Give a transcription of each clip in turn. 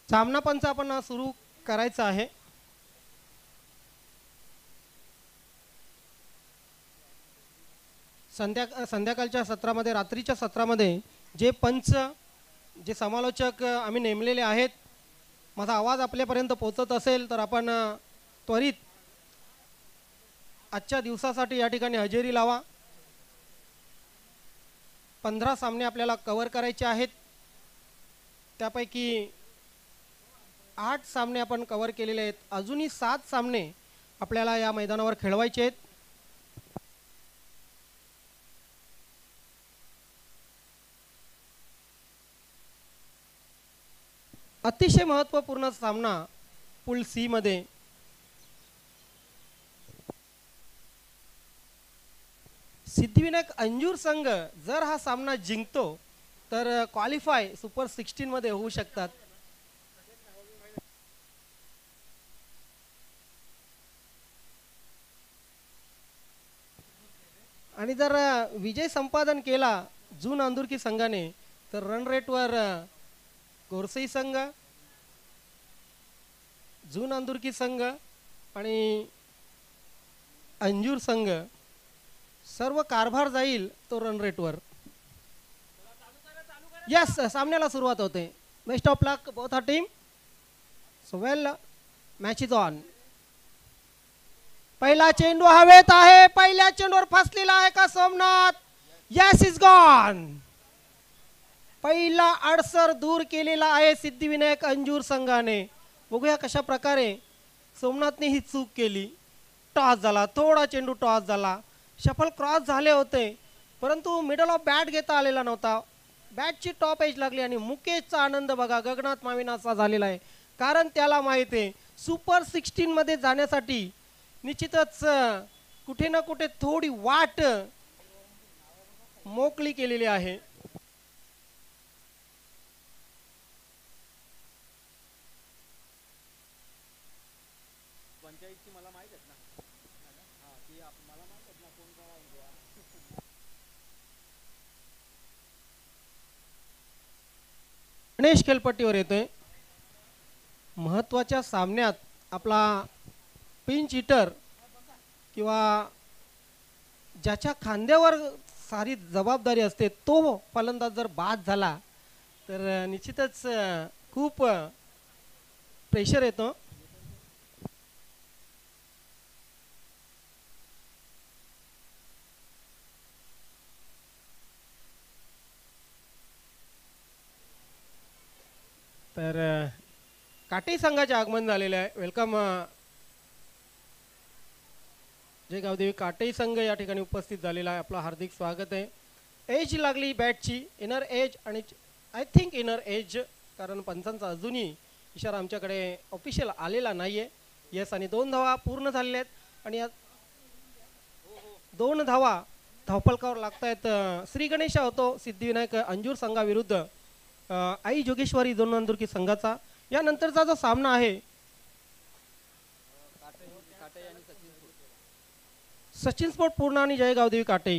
सामना पंच आपण सुरू करायचा आहे. संध्याकाळच्या सत्रामध्ये, रात्रीच्या सत्रामध्ये जे पंच, जे समालोचक आम्ही नेमलेले आहेत, माझा आवाज आपल्यापर्यंत पोहोचत असेल तर आपण त्वरित आजच्या दिवसासाठी या ठिकाणी हजेरी लावा. 15 सामने आपल्याला कव्हर करायचे आहेत. त्यापैकी 8 सामने आपण कव्हर केलेले आहेत. अजूनही 7 सामने आपल्याला या मैदानावर खेळवायचे आहेत. अतिशय महत्त्वपूर्ण सामना पूल सी मध्ये सिद्धिविनायक अंजूर संघ जर हा सामना जिंकतो तर क्वालिफाय सुपर 16 मध्ये होऊ शकतात. आणि जर विजय संपादन केला जून अंदुरकी संघाने तर रन रेटवर गोरसई संघ, जून अंदुरकी संघ आणि अंजूर संघ सर्व कारभार जाईल तो रन रेटवर. यस, सामन्याला सुरुवात होते. Best of luck both are team. So well, match is on. पहिला चेंडू हवेत आहे. पहिल्या चेंडूवर फसलेला आहे का सोमनाथ? Yes, is gone. पहिला अडसर दूर केलेला आहे सिद्धिविनायक अंजूर संघाने. बघूया कशा प्रकारे सोमनाथने ही चूक केली. टॉस झाला, थोडा चेंडू टॉस झाला, शफल क्रॉस झाले होते परंतु मिडल ऑफ बॅट घेता आलेला नव्हता. बॅटची टॉप एज लागली आणि मुकेशचा आनंद बघा गगनात माविनासा झालेला आहे. कारण त्याला माहित आहे सुपर 16 मध्ये जाण्यासाठी निश्चितच कुठे ना कुठे थोडी वाट मोकळी केलेली आहे. गणेश खेळपट्टीवर येतोय. महत्त्वाच्या सामन्यात आपला पिंच हिटर किंवा ज्याच्या खांद्यावर सारी जबाबदारी असते तो फलंदाज जर बाद झाला तर निश्चितच खूप प्रेशर येतो. तर काटे संघाचे आगमन झालेले आहे. वेलकम जय गावदेवी काटे संघ या ठिकाणी उपस्थित झालेला आहे. आपलं हार्दिक स्वागत आहे. एज लागली बॅटची, इनर एज आणि आय थिंक इनर एज, कारण पंचांचा अजूनही इशारा आमच्याकडे ऑफिशियल आलेला नाही आहे. यस, आणि 2 धावा पूर्ण झालेल्या आहेत आणि या 2 धावा धावफलकावर लागत आहेत. श्री गणेश होतो सिद्धिविनायक अंजूर संघाविरुद्ध आई जोगेश्वरी दोन अंदुरकी संघाचा. यानंतरचा जो सामना आहे सचिन स्पोर्ट पूर्ण आणि जय गावदेवी काटे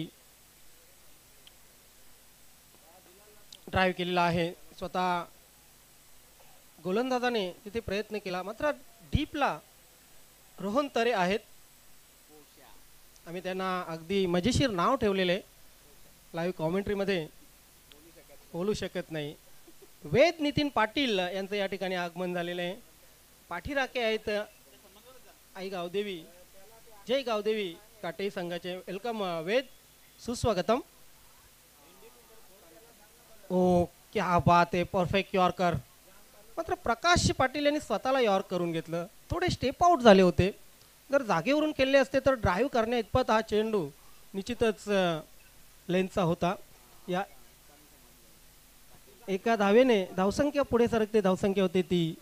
ड्राईव्ह केलेला आहे. स्वतः गोलंदाजाने तिथे प्रयत्न केला मात्र डीपला रोहन तरे आहेत. आम्ही त्यांना अगदी मजेशीर नाव ठेवलेले, लाईव्ह कॉमेंट्रीमध्ये बोलू शकत नाही. वेद नितीन पाटील यांचं या ठिकाणी आगमन झालेलं आहे. पाठीराखे आहेत आई गावदेवी जय गावदेवी काटे संघाचे. वेलकम वेद, सुस्वागतम. ओ क्या बात आहे, परफेक्ट यॉर्कर. मात्र प्रकाश पाटील यांनी स्वतःला यॉर्क करून घेतलं. थोडे स्टेप आउट झाले होते. जर जागेवरून खेळले असते तर ड्राईव्ह करण्या इतपत हा चेंडू निश्चितच लेन्थचा होता. या एका धावेने धावसंख्या पुढे सरकते. धावसंख्या होते ती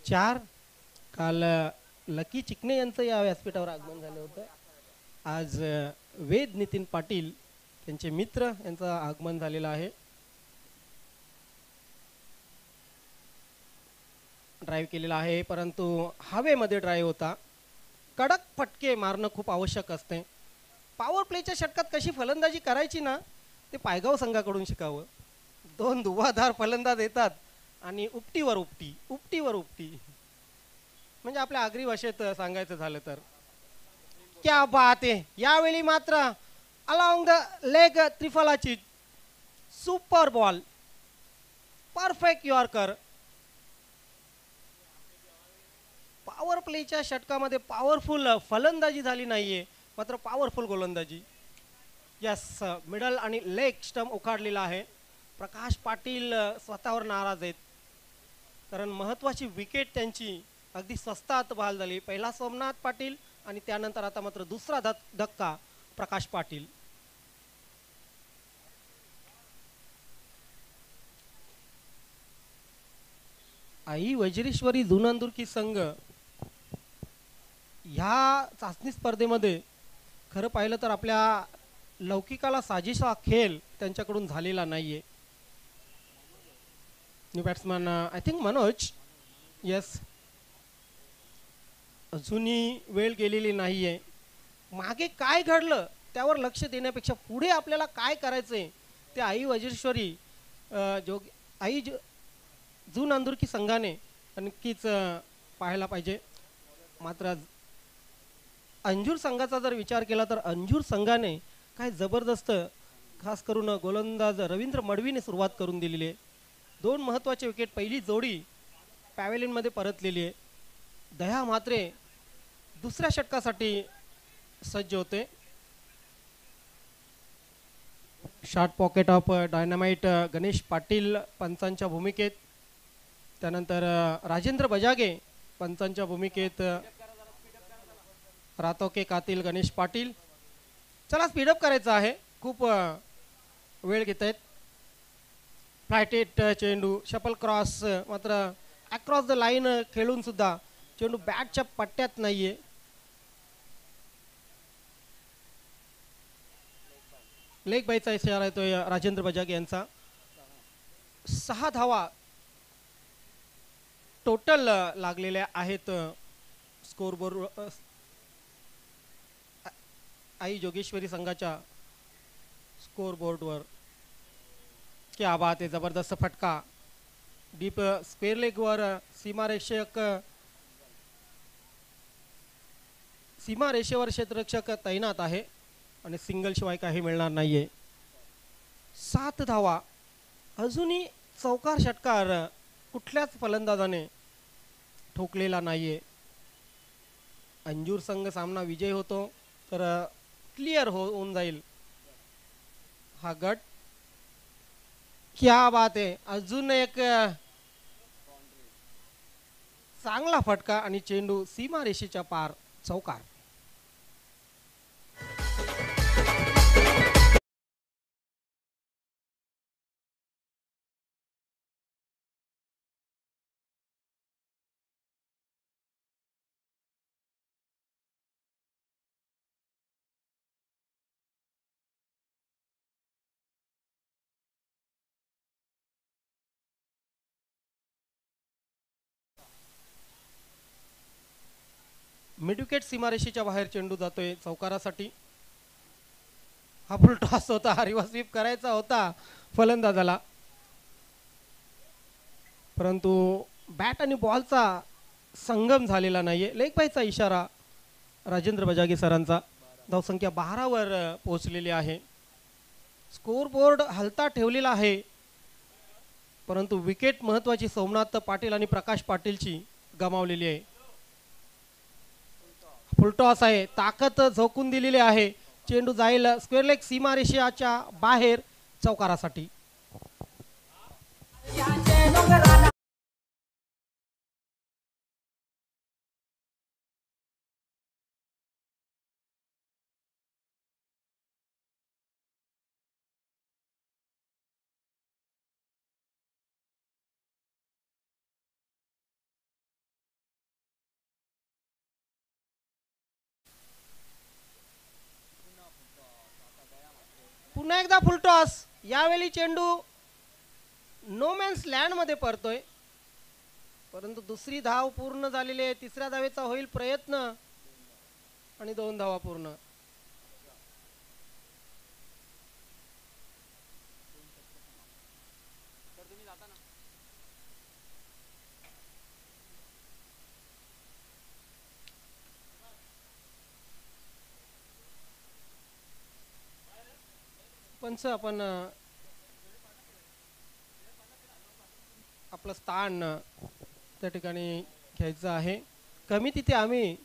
4. काल लकी चिकणे यांचं या व्यासपीठावर आगमन झालं होतं. आज वेद नितीन पाटील त्यांचे मित्र यांचं आगमन झालेलं आहे. ड्राईव्ह केलेला आहे परंतु हवेमध्ये ड्राईव्ह होता. कडक फटके मारणं खूप आवश्यक असते. पॉवर प्लेच्या षटकात कशी फलंदाजी करायची ना ते पायगाव संघाकडून शिकावं. 2 धुवाधार फलंदाज येतात आणि उपटीवर उपटी, उपटीवर उपटी, म्हणजे आपल्या आगरी भाषेत सांगायचं झालं तर. क्या बात आहे. यावेळी मात्र अलॉंग द लेग त्रिफलाची super ball, perfect yorker. Power प्लेच्या षटकामध्ये पॉवरफुल फलंदाजी झाली नाहीये, मात्र पॉवरफुल गोलंदाजी. यस, मिडल आणि लेग स्टंप उखाडलेला आहे. प्रकाश पाटील स्वतःवर नाराज आहेत, कारण महत्वाची विकेट त्यांची अगदी स्वस्तात बहाल झाली. पहिला सोमनाथ पाटील आणि त्यानंतर आता मात्र दुसरा धक्का प्रकाश पाटील. आई वज्रेश्वरी जुनांदुर्की संघ ह्या चाचणी स्पर्धेमध्ये खरं पाहिलं तर आपल्या लौकिकाला साजेसा खेळ त्यांच्याकडून झालेला नाहीये. New batsman I think Manoj. Yes, अजूनही वेळ गेलेली नाहीये. मागे काय घडलं त्यावर लक्ष देण्यापेक्षा पुढे आपल्याला काय करायचंय ते आई वज्रेश्वरी आई जुनांदुर्की संघाने नक्कीच पाहायला पाहिजे. मात्र अंजूर संघाचा जर विचार केला तर अंजूर संघाने काय जबरदस्त, खास करून गोलंदाज रवींद्र मडवीने सुरुवात करून दिलेली आहे. 2 महत्त्वाचे विकेट, पहिली जोडी पॅव्हेलियनमध्ये परतलेली आहे. दया मात्रे दुसऱ्या षटकासाठी सज्ज होते. Short pocket of dynamite Ganesh Patil पंचांच्या भूमिकेत, त्यानंतर राजेंद्र बजागे पंचांच्या भूमिकेत, रातोके कातील गणेश पाटील. चला स्पीडअप करायचं आहे, खूप वेळ घेत आहेत. फ्लायटेट चेंडू, शपल क्रॉस, मात्र अक्रॉस द लाईन खेळून सुद्धा चेंडू बॅटच्या पट्ट्यात नाहीये. लेग बायचा इशारा येतोय राजेंद्र बजागे यांचा. 6 धावा टोटल लागलेल्या आहेत स्कोरबोर्ड आई जोगेश्वरी संघाच्या स्कोरबोर्डवर. क्या बात आहे, जबरदस्त फटका डीप स्क्वेअर लेगवर. सीमारेषेवर क्षेत्ररक्षक तैनात आहे आणि सिंगल शिवाय काही मिळणार नाहीये. 7 धावा, अजूनही चौकार षटकार कुठल्याच फलंदाजाने ठोकलेला नाहीये. अंजूर संघ सामना विजय होतो तर क्लिअर होऊन जाईल हा गट. क्या बात आहे, अजून एक चांगला फटका आणि चेंडू सीमारेषेच्या पार, चौकार. मिडविकेट सीमारेषेच्या बाहेर चेंडू जातोय चौकारासाठी. हा फुल टॉस होता, रिव्हर्स स्वीप करायचा होता फलंदाजाला, परंतु बॅट आणि बॉलचा संगम झालेला नाहीये. लेग बायचा इशारा राजेंद्र बजागे सरांचा. धावसंख्या 12 वर पोहोचलेली आहे. स्कोरबोर्ड हलता ठेवलेला आहे, परंतु विकेट महत्वाची सोमनाथ पाटील आणि प्रकाश पाटीलची गमावलेली आहे. फुलटॉस आहे, ताकद झोकून दिलेली आहे. चेंडू जाईल स्क्वेअर लेग सीमारेषेच्या बाहेर, चौकारासाठी. पुन्हा एकदा फुलटॉस. यावेळी चेंडू नो मॅन्स लँड मध्ये पडतोय, परंतु दुसरी धाव पूर्ण झालेली आहे. तिसऱ्या धावेचा होईल प्रयत्न आणि 2 धावा पूर्ण. पंच आपण आपलं स्थान त्या ठिकाणी घ्यायचं आहे. कमी तिथे आम्ही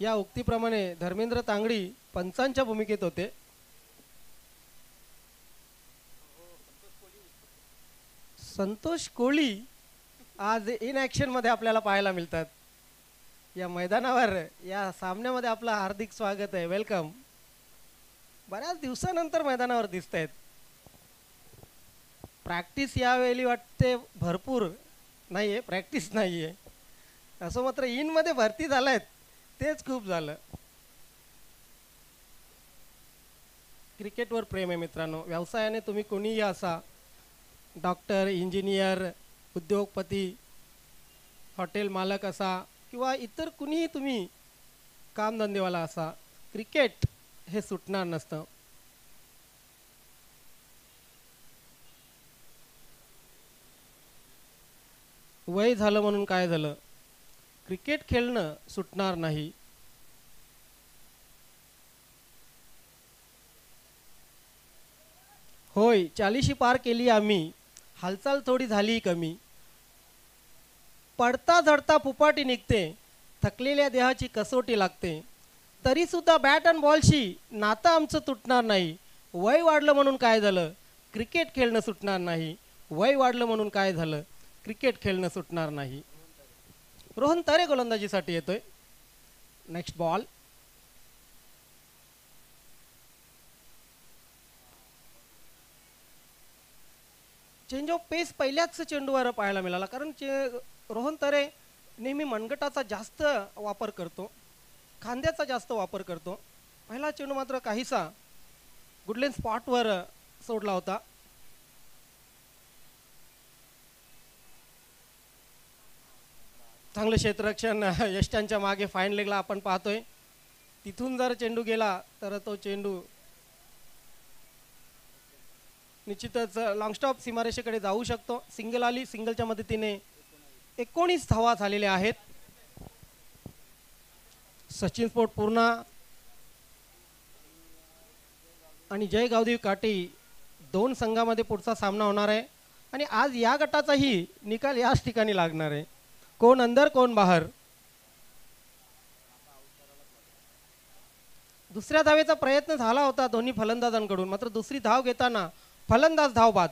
या उक्तीप्रमाणे धर्मेंद्र तांगडी पंचांच्या भूमिकेत होते. संतोष कोळी आज इन ॲक्शन मध्ये आपल्याला पाहायला मिळतात. या मैदानावर या सामन्यामध्ये आपलं हार्दिक स्वागत आहे. वेलकम. बऱ्याच दिवसानंतर मैदानावर दिसत आहेत. प्रॅक्टिस यावेळी वाटते भरपूर नाही आहे, प्रॅक्टिस नाही आहे असं मात्र इनमध्ये भरती झालं आहेत तेच खूप झालं. क्रिकेटवर प्रेम आहे मित्रांनो. व्यवसायाने तुम्ही कोणीही असा, डॉक्टर, इंजिनियर, उद्योगपती, हॉटेल मालक असा किंवा इतर कुणीही तुम्ही कामधंदेवाला असा, क्रिकेट हे सुटणार नसतं. वय झालं म्हणून काय झालं, क्रिकेट खेळणं सुटणार नाही. होय, 40शी पार केली आम्ही, हालचाल थोडी झाली कमी. पडता झडता फुपाटी निघते, थकलेल्या देहाची कसोटी लागते. तरी सुद्धा बॅट अँड बॉलशी नातं आमचं तुटणार नाही. वय वाढलं म्हणून काय झालं, क्रिकेट खेळणं सुटणार नाही. वय वाढलं म्हणून काय झालं, क्रिकेट खेळणं सुटणार नाही. रोहन तरे गोलंदाजीसाठी येतोय. Next ball. चेंज ऑफ पेस पहिल्याच चेंडूवर पाहायला मिळाला, कारण रोहन तरे नेहमी मनगटाचा जास्त वापर करतो, खांद्याचा जास्त वापर करतो. पहिला चेंडू मात्र काहीसा गुडलेन स्पॉटवर सोडला होता. चांगलं क्षेत्ररक्षण यष्टांच्या मागे फाईन लेगला आपण पाहतोय. तिथून जर चेंडू गेला तर तो चेंडू निश्चितच लॉंग स्टॉप सीमारेषेकडे जाऊ शकतो. सिंगल आली, सिंगलच्या मदतीने 19 धावा झालेल्या आहेत. सचिन स्पोर्ट पूर्ण आणि जय गावदेवी काटी दोन संघामध्ये पुढचा सामना होणार आहे आणि आज या गटाचाही निकाल याच ठिकाणी लागणार आहे. कोण अंदर कोण बाहेर. दुसऱ्या धावेचा प्रयत्न झाला होता दोन्ही फलंदाजांकडून, मात्र दुसरी धाव घेताना फलंदाज धाव बाद.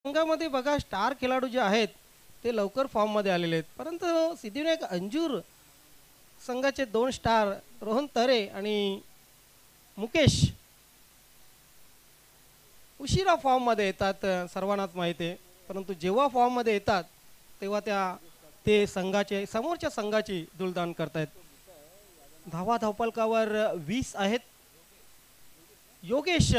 संघामध्ये बघा स्टार खेळाडू जे आहेत ते लवकर फॉर्म मध्ये आलेले आहेत, परंतु सिद्धिविनायक अंजूर संघाचे दोन स्टार रोहन तरे आणि मुकेश उशिरा फॉर्म मध्ये येतात, सर्वांनाच माहिती आहे. परंतु जेव्हा फॉर्म मध्ये येतात तेव्हा ते संघाचे समोरच्या संघाची दुलदान करतायत. धावा धावपलकावर 20 आहेत. योगेश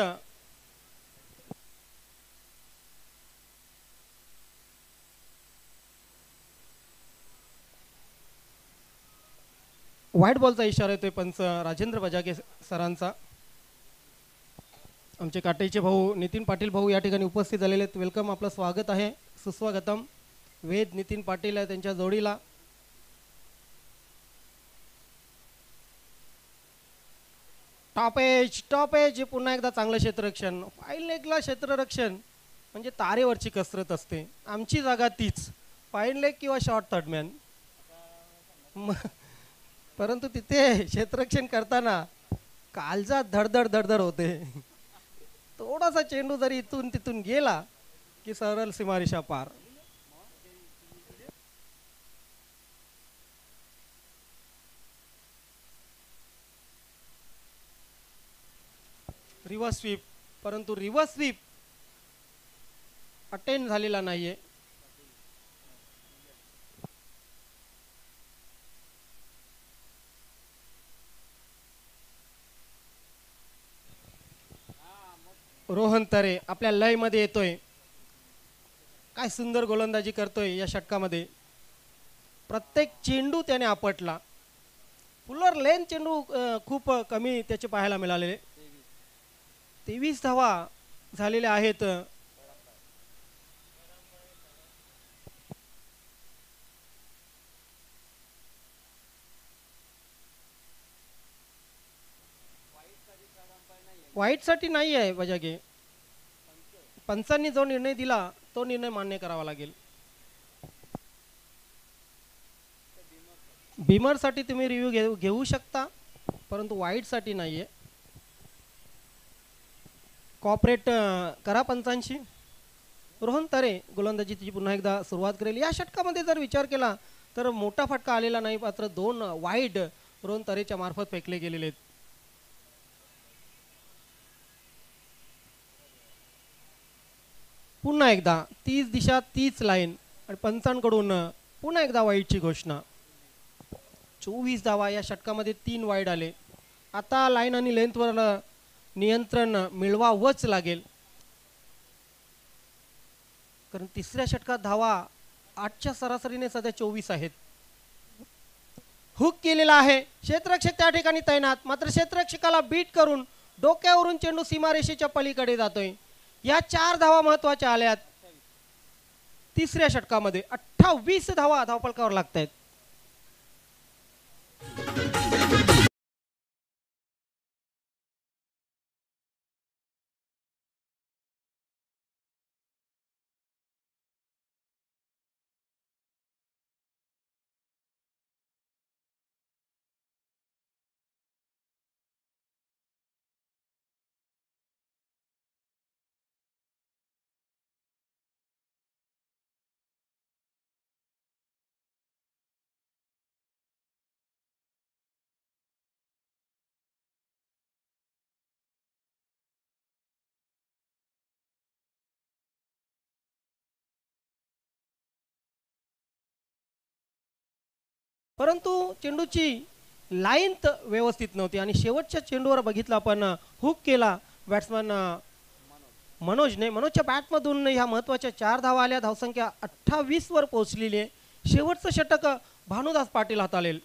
व्हाईट बॉलचा इशारा येतोय पंच राजेंद्र बजागे सरांचा. आमचे काटेचे भाऊ नितीन पाटील भाऊ या ठिकाणी उपस्थित झालेले आहेत. वेलकम, आपलं स्वागत आहे, सुस्वागतम. वेद नितीन पाटील आहे त्यांच्या जोडीला. टॉप एज पुन्हा एकदा चांगलं क्षेत्ररक्षण. फाईल लेगला क्षेत्ररक्षण म्हणजे तारेवरची कसरत असते. आमची जागा तीच, फाईन लेग किंवा शॉर्ट थर्डमॅन. परंतु तिथे क्षेत्ररक्षण करताना कालचा धडधड होते. थोडासा चेंडू जरी इथून तिथून गेला की सरळ सीमारेषा पार. रिव्हर्स स्वीप, परंतु रिव्हर्स स्वीप अटेंड झालेला नाहीये. रोहन तरे आपल्या लय मध्ये येतोय. काय सुंदर गोलंदाजी करतोय या षटकामध्ये. प्रत्येक चेंडू त्याने आपटला. फुलर लेन चेंडू खूप कमी त्याचे पाहायला मिळाले. 23 धावा झालेल्या आहेत. वाईटसाठी नाही आहे बजागे. पंचांनी जो निर्णय दिला तो निर्णय मान्य करावा लागेल. बिमरसाठी तुम्ही रिव्ह्यू घेऊ शकता, परंतु वाईटसाठी नाही आहे. कॉपरेट करा पंचांशी. रोहन तरे गोलंदाजीची पुन्हा एकदा सुरुवात करेल. या षटकामध्ये जर विचार केला तर मोठा फटका आलेला नाही, मात्र 2 वाईड रोहन तरेच्या मार्फत फेकले गेलेले आहेत. पुन्हा एकदा 30 दिशा 30 लाईन आणि पंचांकडून पुन्हा एकदा वाईडची घोषणा. 24 धावा या षटकामध्ये 3 वाईड आले. आता लाईन आणि लेंथवर नियंत्रण मिळवावंच लागेल, कारण तिसऱ्या षटकात धावा 8च्या सरासरीने सध्या 24 आहेत. हुक केलेला आहे. क्षेत्ररक्षक त्या ठिकाणी तैनात, मात्र क्षेत्ररक्षकाला बीट करून डोक्यावरून चेंडू सीमारेषेच्या पलीकडे जातोय. या 4 धावा महत्वाच्या आल्यात. तिसऱ्या षटकामध्ये 28 धावा धावफलकावर लागत आहेत. परंतु चेंडूची लाईन व्यवस्थित नव्हती आणि शेवटच्या चेंडूवर बघितलं आपण, हुक केला बॅट्समन मनोजने. मनोजच्या बॅटमधून ह्या महत्वाच्या 4 धावा आल्या. धावसंख्या 28 वर पोहोचलेली आहे. शेवटचं षटक भानुदास पाटील हाताळेल.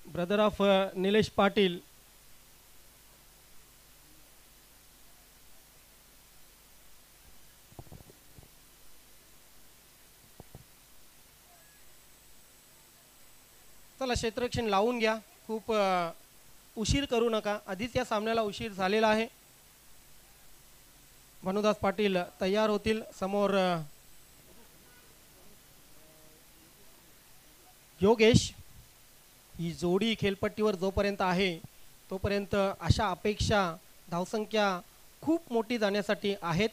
Brother of Nilesh Patil. चला क्षेत्ररक्षण लावून घ्या, खूप उशीर करू नका. आधीच या सामन्याला उशीर झालेला आहे. भानुदास पाटील तयार होतील. समोर योगेश. ही जोडी खेळपट्टीवर जोपर्यंत आहे तोपर्यंत अशा अपेक्षा धावसंख्या खूप मोठी जाण्यासाठी आहेत.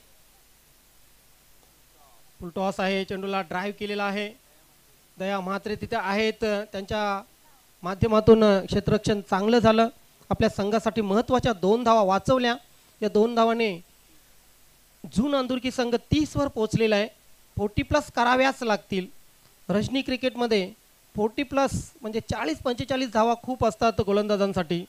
फुलटॉस आहे. चेंडूला ड्राईव्ह केलेला आहे. दया म्हात्रे तिथे आहेत. त्यांच्या माध्यमातून क्षेत्ररक्षण चांगलं झालं. आपल्या संघासाठी महत्त्वाच्या 2 धावा वाचवल्या. या 2 धावाने जून अंदुरकी संघ 30 वर पोहोचलेला आहे. 40+ कराव्याच लागतील. रजनी क्रिकेटमध्ये 40+ म्हणजे 40-45 धावा खूप असतात गोलंदाजांसाठी.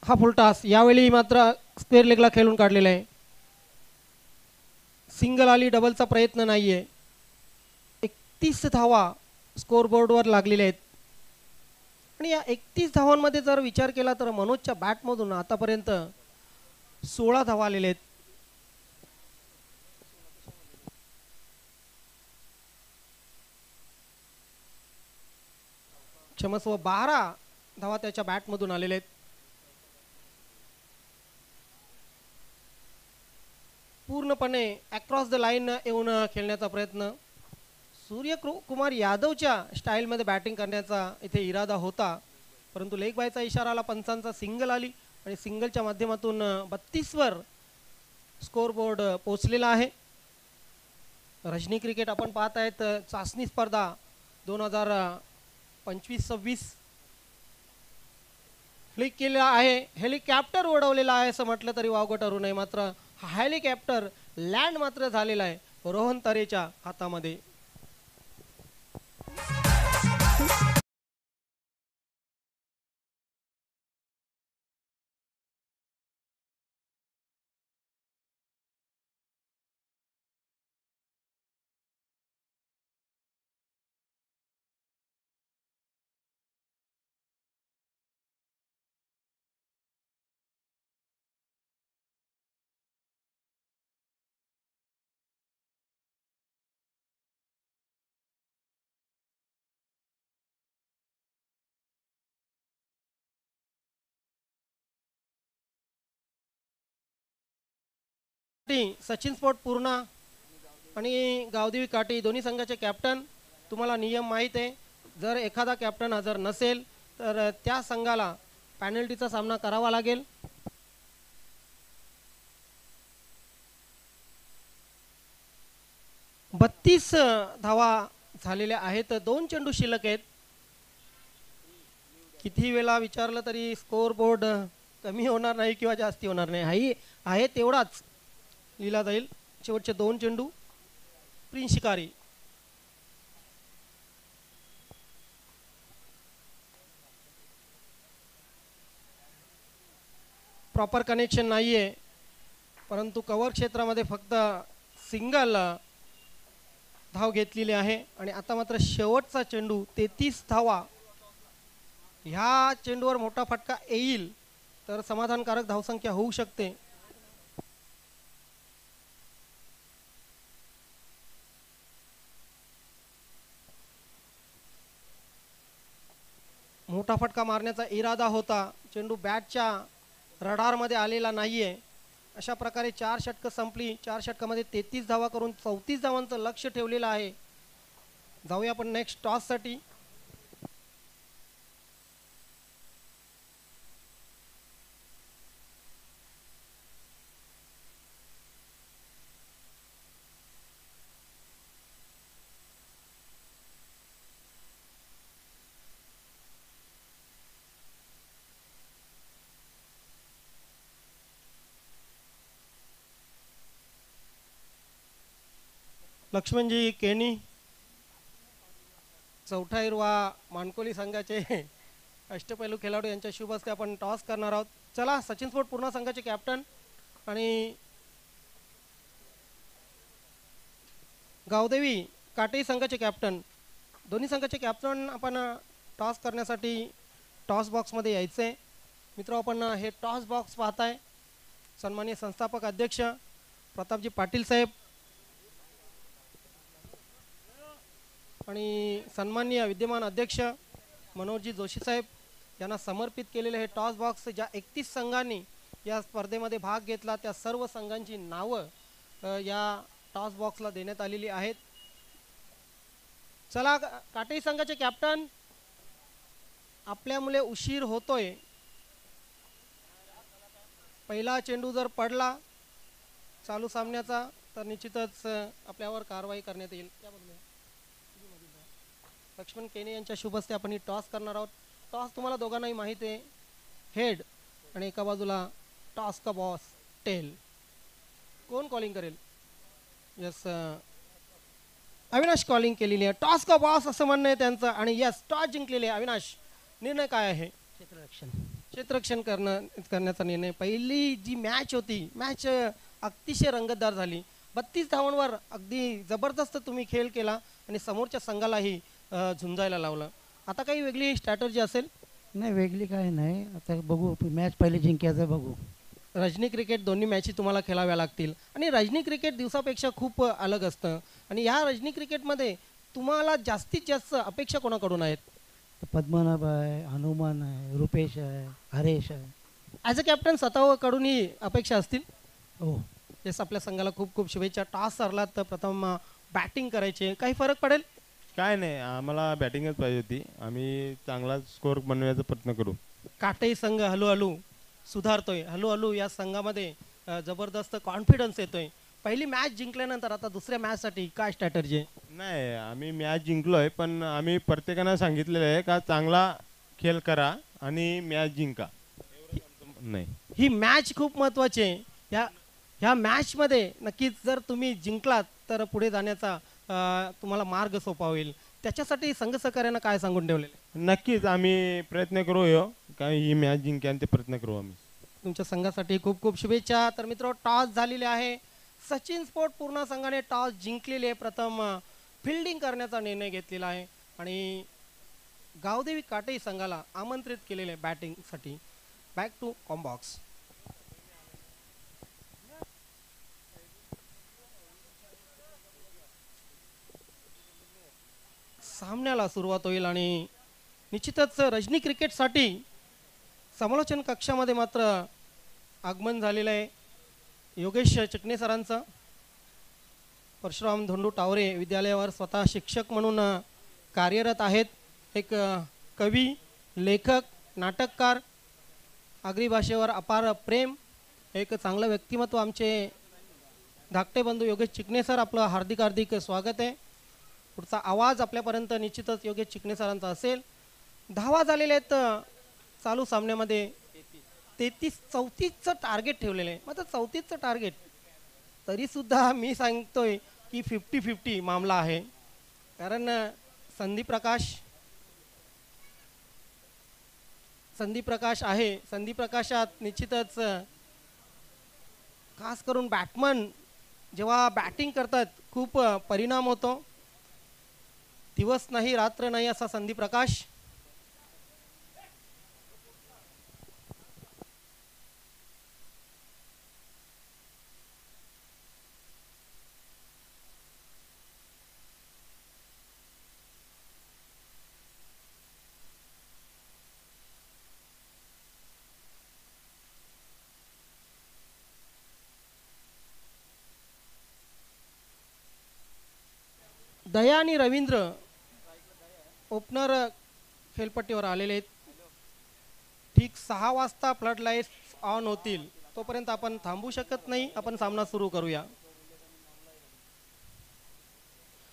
हा फुलटॉस यावेळी मात्र स्क्वेअर लेगला खेळून काढलेला आहे. सिंगल आली, डबलचा प्रयत्न नाहीये. 31 धावा स्कोरबोर्डवर लागलेल्या आहेत. आणि या 31 धावांमध्ये जर विचार केला तर मनोजच्या बॅटमधून आतापर्यंत 16 धावा आलेल्या आहेत. क्षमस्व 12 धावा त्याच्या बॅटमधून आलेल्या आहेत. पूर्णपणे अक्रॉस द लाईन येऊन खेळण्याचा प्रयत्न. सूर्यकुमार यादवच्या स्टाईलमध्ये बॅटिंग करण्याचा इथे इरादा होता, परंतु लेग बायचा इशारा आला. पंचांचा सिंगल आली आणि सिंगलच्या माध्यमातून 32 वर स्कोरबोर्ड पोहोचलेला आहे. रजनी क्रिकेट आपण पाहत आहेत. चाचणी स्पर्धा 2025-26 फ्लिक केलेला आहे. हेलिकॉप्टर उडवलेला आहे असं म्हटलं तरी वावगं ठरू नये. मात्र हा हेलिकॉप्टर लँड मात्र झालेला आहे रोहन तरेच्या हातामध्ये. सचिन स्पोर्ट पूर्णा आणि गावदेवी काटी दोन्ही संघाचे कॅप्टन. तुम्हाला नियम माहीत आहे, जर एखादा कॅप्टन हजर नसेल तर त्या संघाला पॅनल्टीचा सामना करावा लागेल. बत्तीस धावा झालेल्या आहेत, 2 चेंडू शिल्लक आहेत. किती वेळा विचारलं तरी स्कोर बोर्ड कमी होणार नाही किंवा जास्ती होणार नाही, हाही आहे तेवढाच लिहिला जाईल. शेवटचे 2 चेंडू. प्रिन्स शिकारी प्रॉपर कनेक्शन नाही आहे, परंतु कव्हर क्षेत्रामध्ये फक्त सिंगल धाव घेतलेली आहे. आणि आता मात्र शेवटचा चेंडू 33 धावा. ह्या चेंडूवर मोठा फटका येईल तर समाधानकारक धावसंख्या होऊ शकते. मोठा फटका मारण्याचा इरादा होता, चेंडू बॅटच्या रडारमध्ये आलेला नाहीये. अशा प्रकारे 4 षटकं संपली. 4 षटकामध्ये 33 धावा करून 34 धावांचं लक्ष ठेवलेलं आहे. जाऊया आपण नेक्स्ट टॉससाठी. लक्ष्मणजी केनी चौथा हिरवा मानकोली संघाचे अष्टपैलू खेळाडू यांच्या शुभ हस्ते आपण टॉस करणार आहोत. चला, सचिन स्पोर्ट पूर्ण संघाचे कॅप्टन आणि गावदेवी काटेई संघाचे कॅप्टन, दोन्ही संघाचे कॅप्टन आपण टॉस करण्यासाठी टॉस बॉक्समध्ये यायचं आहे. मित्र, आपण हे टॉस बॉक्स पाहताय. सन्माननीय संस्थापक अध्यक्ष प्रतापजी पाटील साहेब आणि सन्माननीय विद्यमान अध्यक्ष मनोहरजी जोशी साहेब यांना समर्पित केलेले हे टॉस बॉक्स, ज्या 31 संघांनी या स्पर्धेमध्ये भाग घेतला त्या सर्व संघांची नावं या टॉस बॉक्सला देण्यात आलेली आहेत. चला, काटेई संघाचे कॅप्टन, आपल्यामुळे उशीर होतोय. पहिला चेंडू जर पडला चालू सामन्याचा तर निश्चितच आपल्यावर कारवाई करण्यात येईल. लक्ष्मण केने यांच्या शुभ हस्ते आपण ही टॉस करणार आहोत. टॉस तुम्हाला दोघांनाही माहिती आहे, हेड आणि एका बाजूला टॉस का बॉस टेल. कोण कॉलिंग करेल? यस, अविनाश कॉलिंग केलेली आहे. टॉस का बॉस असं म्हणणं आहे त्यांचं आणि यस, टॉस जिंकलेले आहे. अविनाश, निर्णय काय आहे? क्षेत्ररक्षण करण्याचा निर्णय. पहिली जी मॅच होती, मॅच अतिशय रंगतदार झाली. 32 धावांवर अगदी जबरदस्त तुम्ही खेळ केला आणि समोरच्या संघालाही झुंजायला लावलं. आता काही वेगळी स्ट्रॅटर्जी असेल? नाही, वेगळी काही नाही. आता बघू, मॅच पहिले जिंकायचं बघू. रजनी क्रिकेट दोन्ही मॅची तुम्हाला खेळाव्या लागतील आणि रजनी क्रिकेट दिवसापेक्षा खूप अलग असतं. आणि ह्या रजनी क्रिकेटमध्ये तुम्हाला जास्तीत जास्त अपेक्षा कोणाकडून आहेत? पद्मनाभ आहे, हनुमान आहे, रुपेश आहे, हरेश आहे. ॲज अ कॅप्टन स्वतःकडूनही अपेक्षा असतील? हो. येस, आपल्या संघाला खूप खूप शुभेच्छा. टॉस सरला तर प्रथम बॅटिंग करायचे, काही फरक पडेल? काय नाही, आम्हाला बॅटिंगच पाहिजे होती. आम्ही चांगला स्कोअर बनवण्याचा प्रयत्न करू. काटेई संघ हळूहळू सुधारतोय. हळूहळू या संघामध्ये जबरदस्त कॉन्फिडन्स येतोय. पहिली मॅच जिंकल्यानंतर आता दुसऱ्या मॅचसाठी काय स्ट्रॅटर्जी आहे? नाही, आम्ही मॅच जिंकलोय, पण आम्ही प्रत्येकानं सांगितलेलं आहे का चांगला खेळ करा आणि मॅच जिंका. नाही, ही मॅच खूप महत्त्वाची आहे. ह्या मॅचमध्ये नक्कीच जर तुम्ही जिंकलात तर पुढे जाण्याचा तुम्हाला मार्ग सोपा होईल. त्याच्यासाठी संघ सहकार्यानं काय सांगून ठेवलेले? नक्कीच आम्ही प्रयत्न करू यो काय ही मॅच जिंकायला ते प्रयत्न करू आम्ही. तुमच्या संघासाठी खूप खूप शुभेच्छा. तर मित्र, टॉस झालेले आहे. सचिन स्पोर्ट पूर्ण संघाने टॉस जिंकलेले, प्रथम फिल्डिंग करण्याचा निर्णय घेतलेला आहे आणि गावदेवी काटे संघाला आमंत्रित केलेले बॅटिंगसाठी. Back to combox. सामन्याला सुरुवात होईल आणि निश्चितच रजनी क्रिकेटसाठी समालोचन कक्षामध्ये मात्र आगमन झालेलं आहे योगेश चिकणे सरांचं. परशुराम धोंडू टावरे विद्यालयावर स्वतः शिक्षक म्हणून कार्यरत आहेत. एक कवी, लेखक, नाटककार, आगरी भाषेवर अपार प्रेम, एक चांगलं व्यक्तिमत्व आमचे धाकटे बंधू योगेश चिकणे सर. आपलं हार्दिक हार्दिक स्वागत आहे. पुढचा आवाज आपल्यापर्यंत निश्चितच योगेश चिकणे सरांचा असेल. धावा झालेले आहेत चालू सामन्यामध्ये 34चं टार्गेट ठेवलेलं आहे. मात्र 34चं टार्गेट तरीसुद्धा मी सांगतोय की 50-50 मामला आहे. कारण संदीप प्रकाश आहे. संदीप प्रकाशात निश्चितच खास करून बॅटमन जेव्हा बॅटिंग करतात खूप परिणाम होतो. दिवस नाही रात्र नाही असा संदीप प्रकाश. दया आणि रवींद्र ओपनर खेळपट्टीवर आलेले आहेत. ठीक 6 वाजता फ्लड लाईट्स ऑन होतील तोपर्यंत आपण थांबू शकत नाही. आपण सामना सुरू करूया.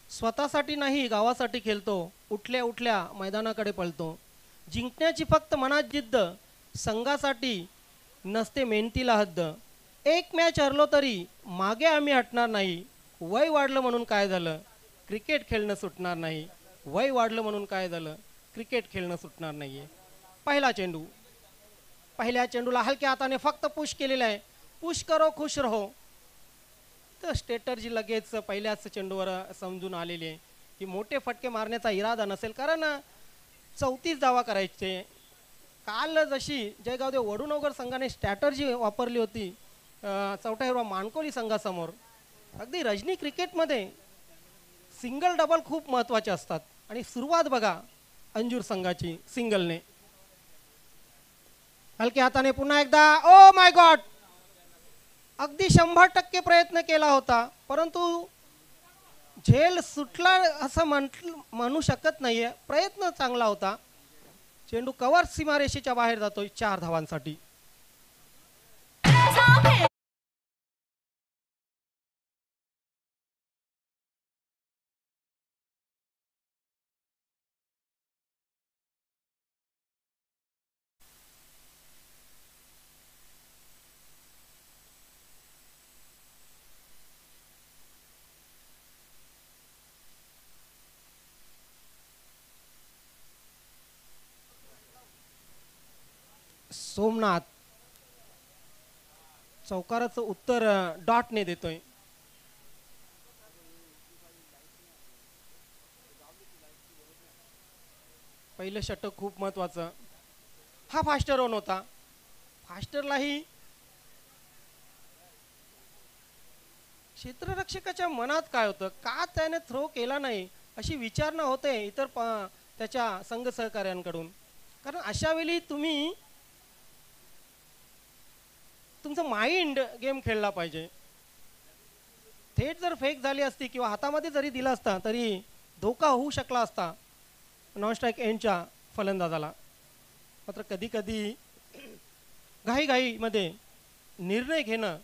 स्वतःसाठी नाही गावासाठी खेळतो. उठल्या उठल्या मैदानाकडे पळतो. जिंकण्याची फक्त मनात जिद्द, संघासाठी नसते मेहनतीला हद्द. एक मॅच हरलो तरी मागे आम्ही हटणार नाही. वय वाढलं म्हणून काय झालं, क्रिकेट खेळणं सुटणार नाही. वय वाढलं म्हणून काय झालं, क्रिकेट खेळणं सुटणार नाही आहे. पहिला चेंडू. पहिल्या चेंडूला हलक्या हाताने फक्त पुश केलेलं आहे. पुश करो खुश रहो. तर स्ट्रेटर्जी लगेच पहिल्याच चेंडूवर समजून आलेली आहे की मोठे फटके मारण्याचा इरादा नसेल. कारण 34 धावा करायचे. काल जशी जयगावदेव वडूनगर संघाने स्ट्रॅटर्जी वापरली होती चौथा हिरवा मानकोली संघासमोर, अगदी रजनी क्रिकेटमध्ये सिंगल डबल खूप महत्त्वाचे असतात. आणि सुरुवात बघा अंजूर संघाची सिंगलने. हलक्या हाताने पुन्हा एकदा. ओ माय गॉड, अगदी 100% प्रयत्न केला होता परंतु झेल सुटला असं म्हणू शकत नाहीये. प्रयत्न चांगला होता. चेंडू कव्हर सीमारेषेच्या बाहेर जातोय 4 धावांसाठी. सोमनाथ चौकाराचं उत्तर डॉटने देतोय. पहिलं षटक खूप महत्वाचं. हा फास्टर रन होता. फास्टरलाही क्षेत्ररक्षकाच्या मनात काय होतं, का त्याने थ्रो केला नाही अशी विचारणा होते इतर त्याच्या संघ सहकार्यांकडून. कारण अशा वेळी तुम्ही तुमचं माइंड गेम खेळला पाहिजे. थेट जर फेक झाली असती किंवा हातामध्ये जरी दिला असता तरी धोका होऊ शकला असता नॉन स्ट्राईक एंडच्या फलंदाजाला. मात्र कधी कधी घाईघाईमध्ये निर्णय घेणं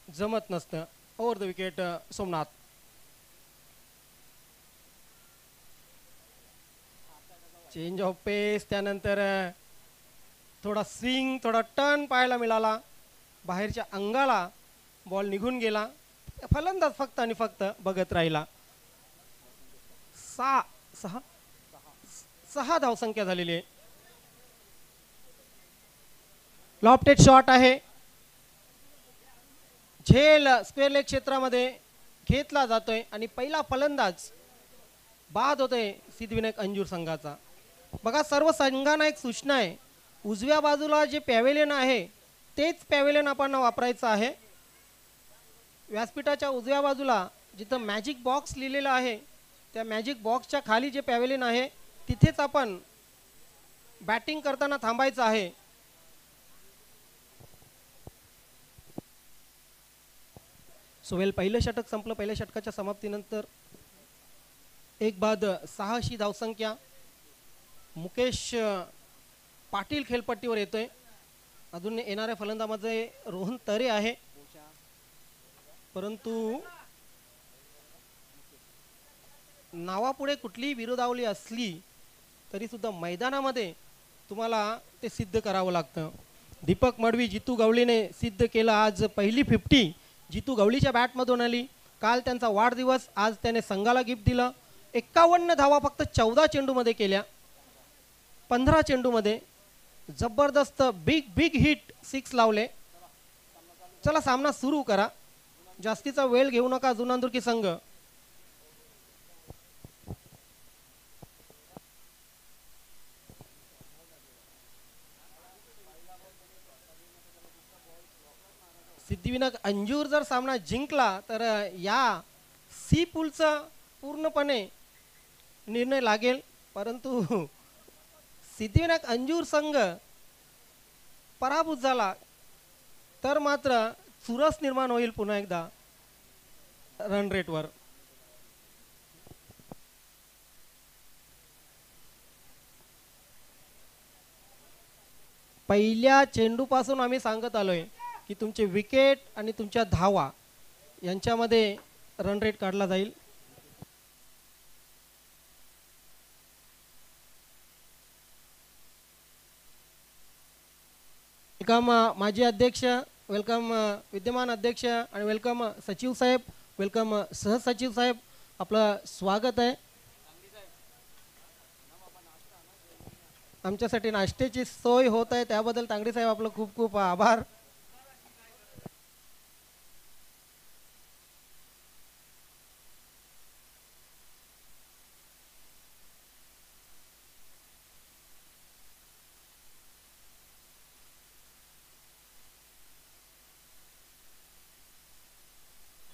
जमत नसतं. Over the wicket Somnath. Change of pace, त्यानंतर थोडा स्विंग, थोडा टर्न पाहायला मिळाला. बाहेरच्या अंगाला बॉल निघून गेला. फलंदाज फक्त आणि फक्त बघत राहिला. सहा सहा सहा धावसंख्या झालेली आहे. लॉफ्टेड शॉट आहे, झेल स्क्वेअर लेग क्षेत्रामध्ये घेतला जातोय आणि पहिला फलंदाज बाद होतोय सिद्धिविनायक अंजूर संघाचा. बघा, सर्व संघांना एक सूचना आहे, उजव्या बाजूला जे पॅव्हेलियन आहे तेच पॅव्हेलियन आपण वापरायचं आहे. व्यासपीठाच्या उजव्या बाजूला जिथं मॅजिक बॉक्स लिहिलेला आहे त्या मॅजिक बॉक्सच्या खाली जे पॅव्हेलियन आहे तिथेच आपण बॅटिंग करताना थांबायचं आहे. सोवेल पहिलं षटक संपलं. पहिल्या षटकाच्या समाप्तीनंतर एक बाद 6 अशी धावसंख्या. मुकेश पाटील खेळपट्टीवर येतोय. अजून येणाऱ्या फलंदाजामध्ये रोहन तरे आहे, परंतु नावापुढे कुठलीही विरोधावली असली तरी सुद्धा मैदानामध्ये तुम्हाला ते सिद्ध करावं लागतं. दीपक मडवी, जितू गवळीने सिद्ध केलं आज पहिली 50 जितू गवळीच्या बॅटमधून आली. काल त्यांचा वाढदिवस, आज त्याने संघाला गिफ्ट दिलं. 51 धावा फक्त 14 चेंडूमध्ये केल्या. 15 चेंडूमध्ये जबरदस्त बिग हिट 6 लावले. चला सामना सुरू करा, जास्तीचा वेळ घेऊ नका जुनांदुर्की संघ. सिद्धिविनायक अंजूर जर सामना जिंकला तर या सी पूलचा पूर्णपणे निर्णय लागेल, परंतु सिद्धिविनायक अंजूर संघ पराभूत झाला तर मात्र चुरस निर्माण होईल पुन्हा एकदा रन रेटवर. पहिल्या चेंडूपासून आम्ही सांगत आलोय की तुमचे विकेट आणि तुमच्या धावा यांच्यामध्ये रन रेट काढला जाईल. वेलकम माजी अध्यक्ष, वेलकम विद्यमान अध्यक्ष आणि वेलकम सचिव साहेब, वेलकम सहसचिव साहेब, आपलं स्वागत आहे. आमच्यासाठी नाश्त्याची सोय होत आहे त्याबद्दल तांगडी साहेब आपलं खूप खूप आभार.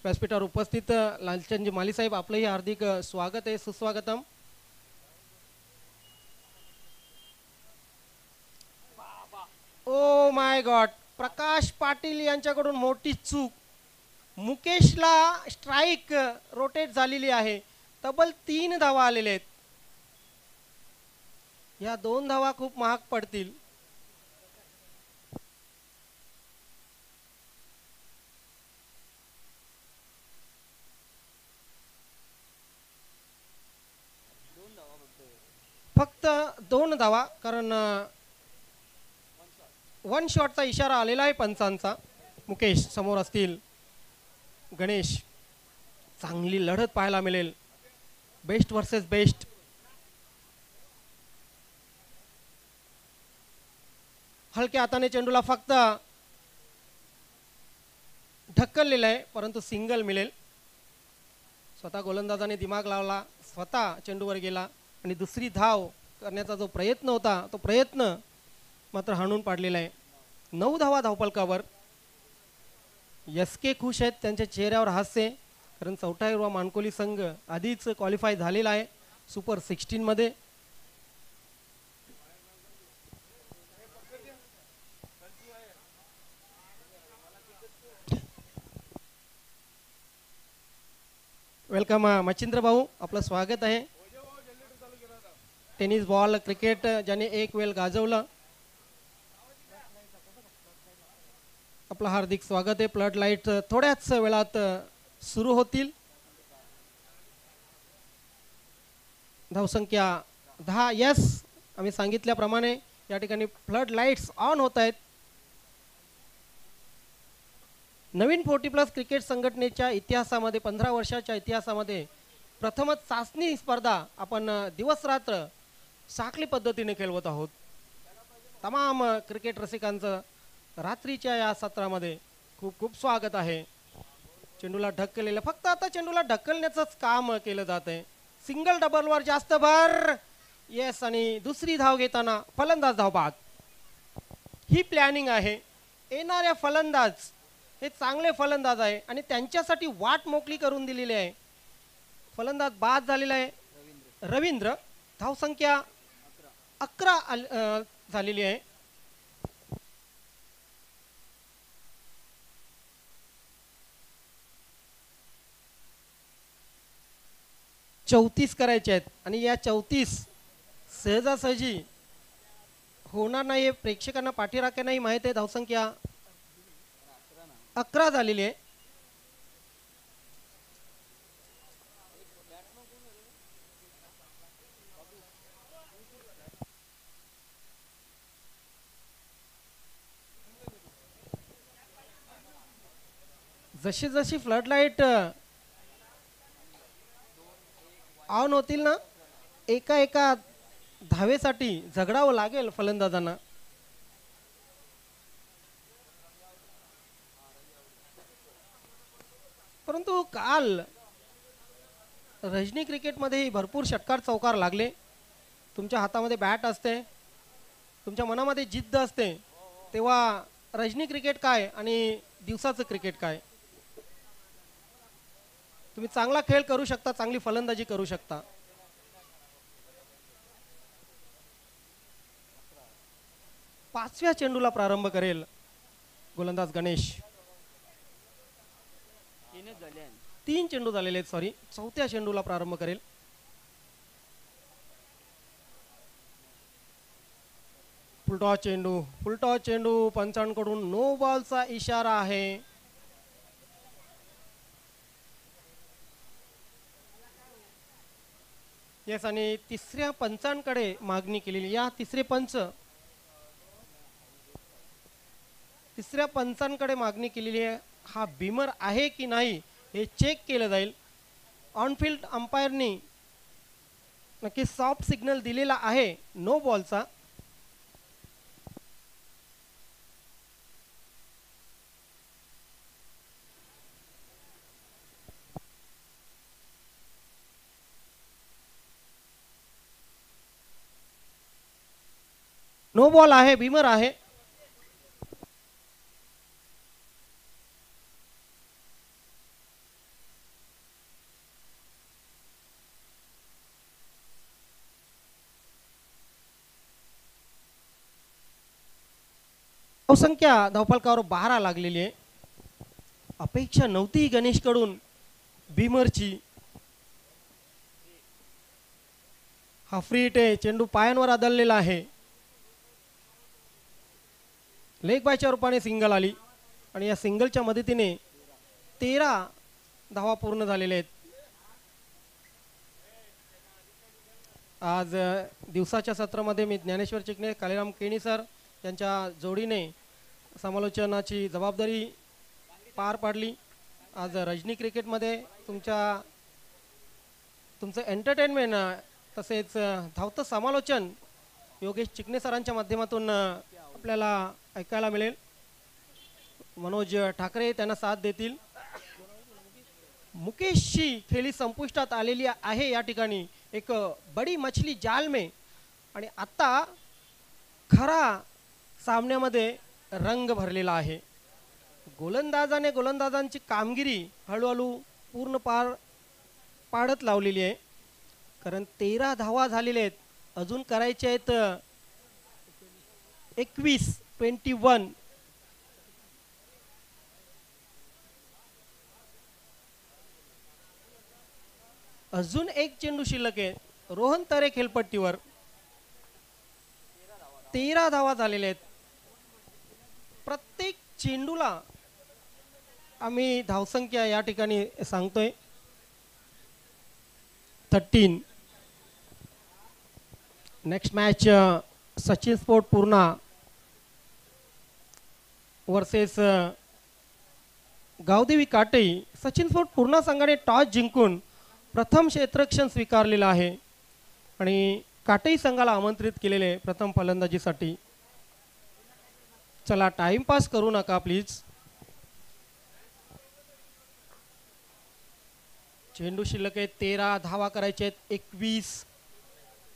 व्यासपीठावर उपस्थित लालचंदजी माली साहेब आपलंही हार्दिक स्वागत आहे, सुस्वागतम. Oh my God, Prakash Patil यांच्याकडून मोठी चूक. मुकेशला स्ट्राईक रोटेट झालेली आहे. तब्बल 3 धावा आलेले आहेत. या 2 धावा खूप महाग पडतील. फक्त 2 धावा, कारण 1 शॉटचा इशारा आलेला आहे पंचांचा. मुकेश समोर असतील, गणेश. चांगली लढत पाहायला मिळेल, बेस्ट वर्सेस बेस्ट. हलक्या हाताने चेंडूला फक्त ढकललेलं आहे, परंतु सिंगल मिळेल. स्वतः गोलंदाजाने दिमाग लावला, स्वतः चेंडूवर गेला आणि दुसरी धाव करण्याचा जो प्रयत्न होता तो प्रयत्न मात्र हाणून पाडलेला आहे. 9 धावा धावपलकावर. एसके खुश आहेत, त्यांच्या चेहऱ्यावर हास्य, कारण 4 मानकोली संघ आधीच क्वालिफाय झालेला आहे सुपर 16 मध्ये. वेलकम मच्छिंद्र भाऊ, आपलं स्वागत आहे. टेनिस बॉल क्रिकेट ज्याने एक वेळ गाजवलं, आपलं हार्दिक स्वागत आहे. फ्लड लाईट थोड्याच वेळात सुरू होतील. धावसंख्या 10. यस, आम्ही सांगितल्याप्रमाणे या ठिकाणी फ्लड लाईट्स ऑन होत आहेत. नवीन 40+ क्रिकेट संघटनेच्या इतिहासामध्ये, 15 वर्षाच्या इतिहासामध्ये प्रथमच चाचणी स्पर्धा आपण दिवस रात्र साखळी पद्धतीने खेळवत आहोत. तमाम क्रिकेट रसिकांचं रात्रीच्या या सत्रामध्ये खूप खूप स्वागत आहे. चेंडूला ढकललेलं, फक्त आता चेंडूला ढकलण्याचंच काम केलं जात आहे. सिंगल डबलवर जास्त भर, येस, आणि दुसरी धाव घेताना फलंदाज धाव बाद. ही प्लॅनिंग आहे. येणाऱ्या फलंदाज हे चांगले फलंदाज आहे आणि त्यांच्यासाठी वाट मोकळी करून दिलेली आहे. फलंदाज बाद झालेला आहे रवींद्र. धावसंख्या 11 झालेली आहे. 34 करायचे आहेत आणि या 34 सहजासहजी होणार नाही. प्रेक्षकांना पाठीराख्यांनाही माहिती आहे. धावसंख्या 11 झालेली आहे. जशी जशी फ्लड लाईट ऑन होतील ना, एका एका धावेसाठी झगडावं लागेल फलंदाजांना. परंतु काल रजनी क्रिकेटमध्ये भरपूर षटकार चौकार लागले. तुमच्या हातामध्ये बॅट असते, तुमच्या मनामध्ये जिद्द असते, तेव्हा रजनी क्रिकेट काय आणि दिवसाचं क्रिकेट काय. तुम्ही चांगला खेळ करू शकता, चांगली फलंदाजी करू शकता. पाचव्या चेंडूला प्रारंभ करेल गोलंदाज गणेश. 3 चेंडू झालेले आहेत, सॉरी. चौथ्या चेंडूला प्रारंभ करेल. फुलटॉस चेंडू पंचांकडून नो बॉलचा इशारा आहे. येस, आणि तिसऱ्या पंचांकडे मागणी केलेली. या तिसऱ्या पंचांकडे मागणी केलेली आहे. हा बीमर आहे की नाही हे चेक केलं जाईल. ऑनफिल्ड अंपायरनी नक्की सॉफ्ट सिग्नल दिलेला आहे नो बॉलचा. नो बॉल आहे, बीमर आहे. धावसंख्या धावफलकावर 12 लागलेली आहे. अपेक्षा नव्हती गणेशकडून बीमरची. हा फ्री हिट आहे. चेंडू पायांवर आदळलेला आहे. लेग बायच्या रूपाने सिंगल आली आणि या सिंगलच्या मदतीने 13 धावा पूर्ण झालेल्या आहेत. आज दिवसाच्या सत्रामध्ये मी ज्ञानेश्वर चिकणे, कालीराम केणी सर यांच्या जोडीने समालोचनाची जबाबदारी पार पाडली. आज रजनी क्रिकेटमध्ये तुमचं एंटरटेनमेंट तसेच धावतं समालोचन योगेश चिकणे सरांच्या माध्यमातून आपल्याला ऐकायला मिळेल. मनोज ठाकरे त्यांना साथ देतील. मुकेशची खेळी संपुष्टात आलेली आहे. या ठिकाणी एक बडी मछली जाल में, आणि आता खरा सामन्यामध्ये रंग भरलेला आहे. गोलंदाजांची कामगिरी हळूहळू पूर्ण पाडत लावलेली आहे. कारण 13 धावा झालेल्या आहेत. अजून करायचे आहेत 21. अजून एक चेंडू शिल्लक आहे. रोहन तरे खेळपट्टीवर. 13 धावा झालेल्या आहेत. प्रत्येक चेंडूला आम्ही धावसंख्या या ठिकाणी सांगतोय 13. Next match Sachin sport Purna versus Gavdevi Katai. Sachin sport Purna संघाने टॉस जिंकून प्रथम क्षेत्ररक्षण स्वीकारलेलं आहे आणि काटई संघाला आमंत्रित केलेले प्रथम फलंदाजीसाठी. चला टाइमपास करू नका प्लीज. चेंडू शिल्लक आहे 13, धावा करायचे आहेत 21.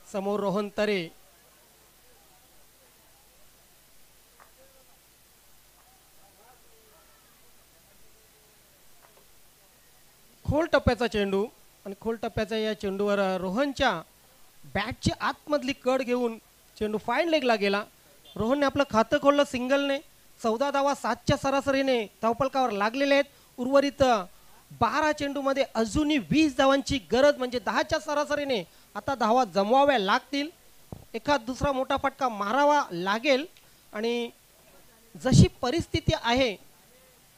समोर रोहन तरे. खोल टप्प्याचा चेंडू आणि खोल टप्प्याच्या या चेंडूवर रोहनच्या बॅटची आतमधली कड घेऊन चेंडू फाईन लेगला गेला. रोहनने आपलं खातं खोललं सिंगलने. 14 धावा 7च्या सरासरीने धावफलकावर लागलेले आहेत. उर्वरित 12 चेंडूमध्ये अजूनही 20 धावांची गरज, म्हणजे 10च्या सरासरीने आता धावा जमवाव्या लागतील. एखाद दुसरा मोठा फटका मारावा लागेल आणि जशी परिस्थिती आहे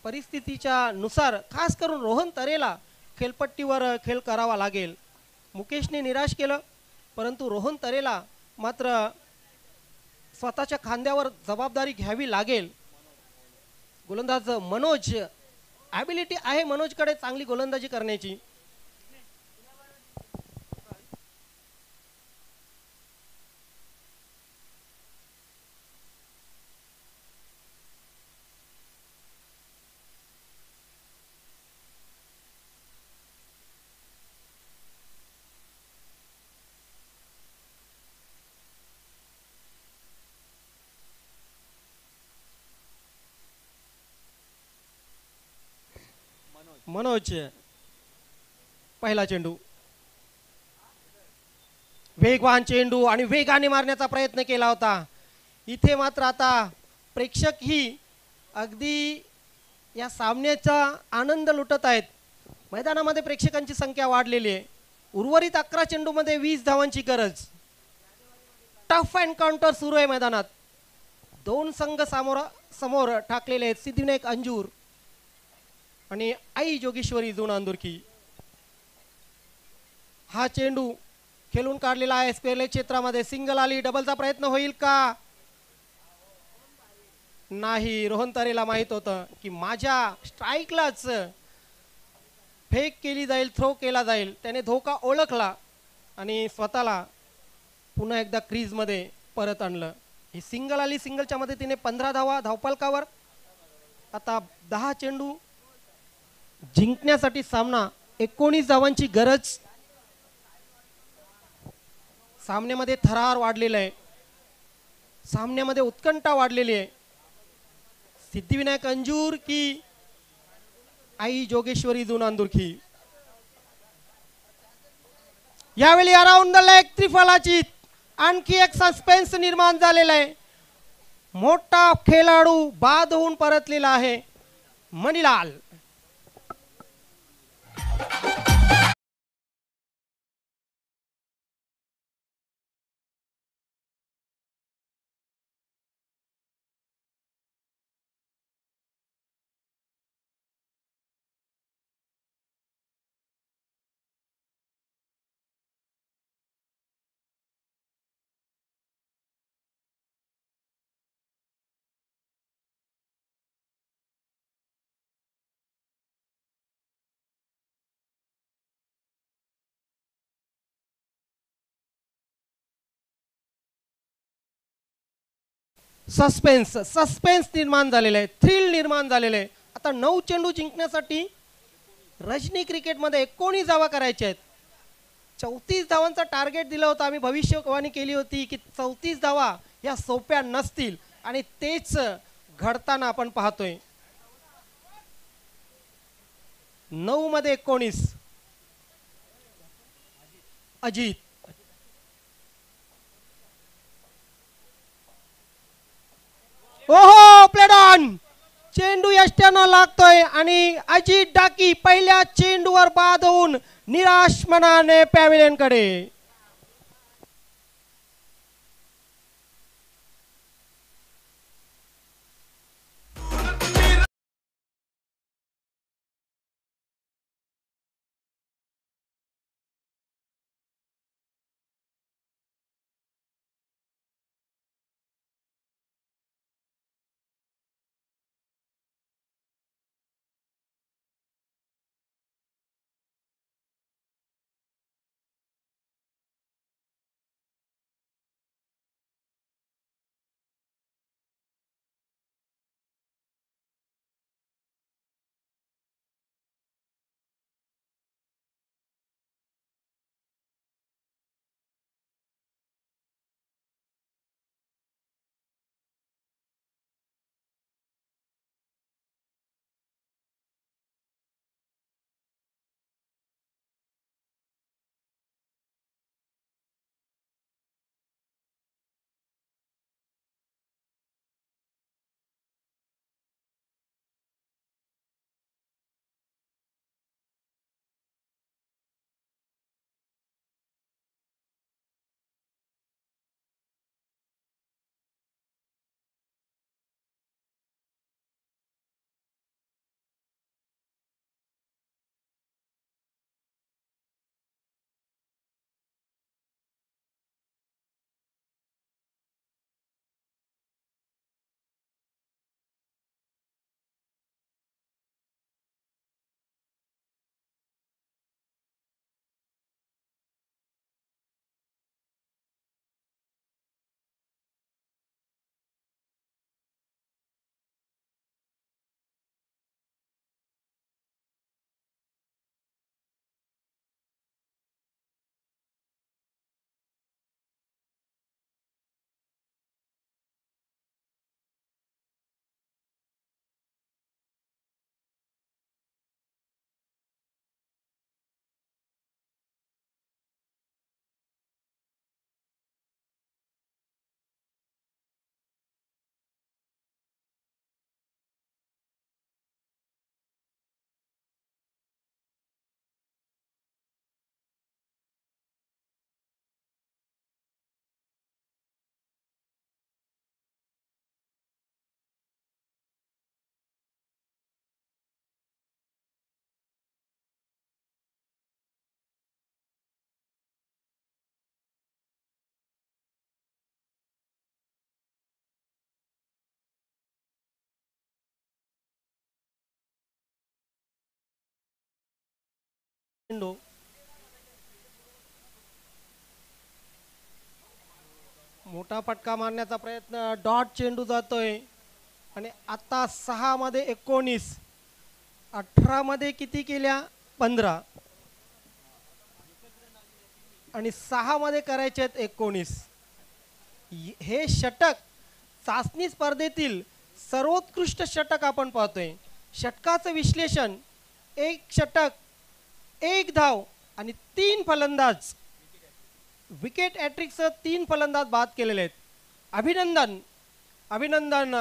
परिस्थितीच्या नुसार खास करून रोहन तरेला खेळपट्टीवर खेळ करावा लागेल. मुकेशने निराश केलं, परंतु रोहन तरेला मात्र स्वतःच्या खांद्यावर जबाबदारी घ्यावी लागेल. गोलंदाज मनोज, ॲबिलिटी आहे मनोजकडे चांगली गोलंदाजी करण्याची. मनोज, पहिला चेंडू, वेगवान चेंडू आणि वेगाने मारण्याचा प्रयत्न केला होता. इथे मात्र आता प्रेक्षक ही अगदी या सामन्याचा आनंद लुटत आहेत. मैदानामध्ये प्रेक्षकांची संख्या वाढलेली आहे. उर्वरित 11 चेंडूमध्ये 20 धावांची गरज. टफ एन्काउंटर सुरू आहे मैदानात. दोन संघ समोर ठाकलेले आहेत, सिद्धिविनायक अंजूर आणि आई जोगेश्वरी जुना अंदुरकी. हा चेंडू खेळून काढलेला आहे स्क्वेअर लेग क्षेत्रामध्ये. सिंगल आली, डबलचा प्रयत्न होईल का? नाही. रोहन तरेला माहित होतं की माझ्या स्ट्राईकलाच फेक केली जाईल, थ्रो केला जाईल. त्याने धोका ओळखला आणि स्वतःला पुन्हा एकदा क्रीजमध्ये परत आणलं. ही सिंगल आली. सिंगलच्या मदतीने 15 धावा धावफलकावर. आता 10 चेंडू जिंकण्यासाठी सामना 19 धावांची गरज. सामन्यामध्ये थरार वाढलेला आहे, सामन्यामध्ये उत्कंठा वाढलेली आहे. सिद्धिविनायक अंजूर की आई जोगेश्वरी जुना अंदुरकी. यावेळी अराउंड द लेग त्रिफलाची आणखी एक सस्पेन्स निर्माण झालेला आहे. मोठा खेळाडू बाद होऊन परतलेला आहे मणिलाल. सस्पेन्स निर्माण झालेलं आहे, थ्रिल निर्माण झालेलं आहे. आता 9 चेंडू जिंकण्यासाठी रजनी क्रिकेटमध्ये 19 धावा करायच्या आहेत. 34 धावांचा टार्गेट दिला होता. आम्ही भविष्यवाणी केली होती की 34 धावा या सोप्या नसतील आणि तेच घडताना आपण पाहतोय. 9 मध्ये 19. अजित, ओहो, प्लेड ऑन. चेंडू यष्ट्यानं लागतोय आणि अजित डाकी पहिल्या चेंडूवर बाद होऊन निराश मनाने पॅव्हिलियनकडे. चेंडू मोठा फटका मारण्याचा प्रयत्न, डॉट चेंडू जातोय आणि आता 6 मध्ये 19, 18 मध्ये किती केल्या 15 आणि 6 मध्ये करायचे आहेत 19. हे षटक चाचणी स्पर्धेतील सर्वोत्कृष्ट षटक आपण पाहतोय. षटकाचं विश्लेषण, एक षटक, एक धाव आणि 3 फलंदाज, विकेट हॅट्रिकसह 3 फलंदाज बाद केलेले आहेत. अभिनंदन अभिनंदन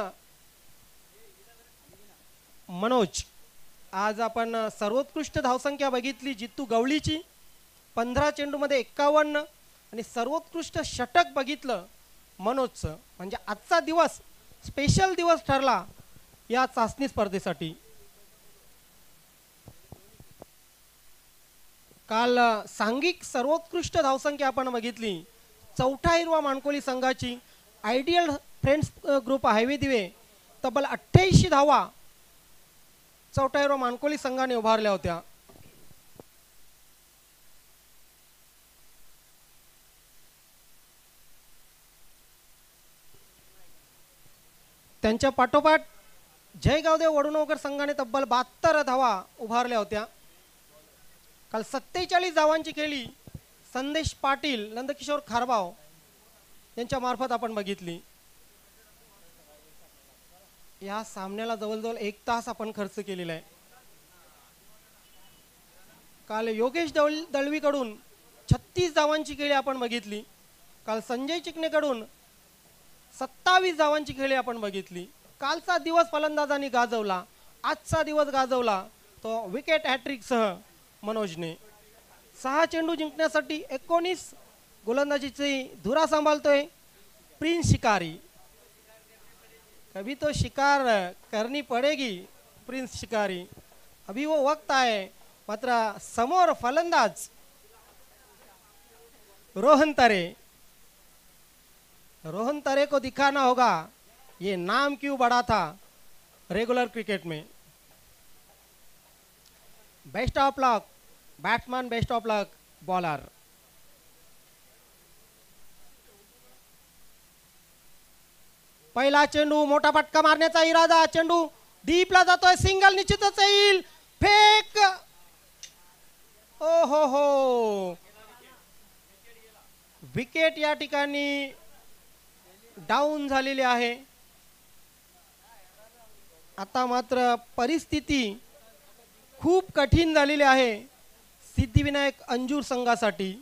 मनोज. आज आपण सर्वोत्कृष्ट धावसंख्या बघितली जित्तू गवळीची 15 चेंडूमध्ये 51 आणि सर्वोत्कृष्ट षटक बघितलं मनोजचं. म्हणजे आजचा दिवस स्पेशल दिवस ठरला या चाचणी स्पर्धेसाठी. काल सांघिक सर्वोत्कृष्ट धावसंख्या आपण बघितली. चौथा हिरवा मानकोली संघाची आयडियल फ्रेंड्स ग्रुप हायवे दिवे तब्बल 88 धावा चौथा हिरवा मानकोली संघाने उभारल्या होत्या. त्यांच्या पाठोपाठ जयगावदेव वडुणवकर संघाने तब्बल 72 धावा उभारल्या होत्या. काल 47 धावांची खेळी संदेश पाटील, नंदकिशोर खारबाव यांच्या मार्फत आपण बघितली. या सामन्याला जवळजवळ 1 तास आपण खर्च केलेला आहे. काल योगेश दळवीकडून 36 धावांची खेळी आपण बघितली. काल संजय चिकणेकडून 27 धावांची खेळी आपण बघितली. कालचा दिवस फलंदाजांनी गाजवला, आजचा दिवस गाजवला तो विकेट हॅट्रिकसह मनोजने. 6 चेंडू जिंकण्यासाठी 19 गोलंदाजीची धुरा सांभाळतोय प्रिन्स शिकारी. कभी तो शिकार करनी पडेगी प्रिन्स शिकारी. अभी वो वक्त आहे. मात्र समोर फलंदाज रोहन तरे. रोहन तरे को दिखाना होगा ये नाम क्यों बड़ा था रेगुलर क्रिकेट में. Best of luck batsman, best of luck bowler. पहिला चेंडू, मोठा फटका मारण्याचा इरादा, चेंडू डीपला जातोय, सिंगल निश्चितच येईल, फेक. ओ हो, विकेट या ठिकाणी डाऊन झालेली आहे. आता मात्र परिस्थिती खूप कठीण झालेली आहे सिद्धिविनायक अंजूर संघासाठी.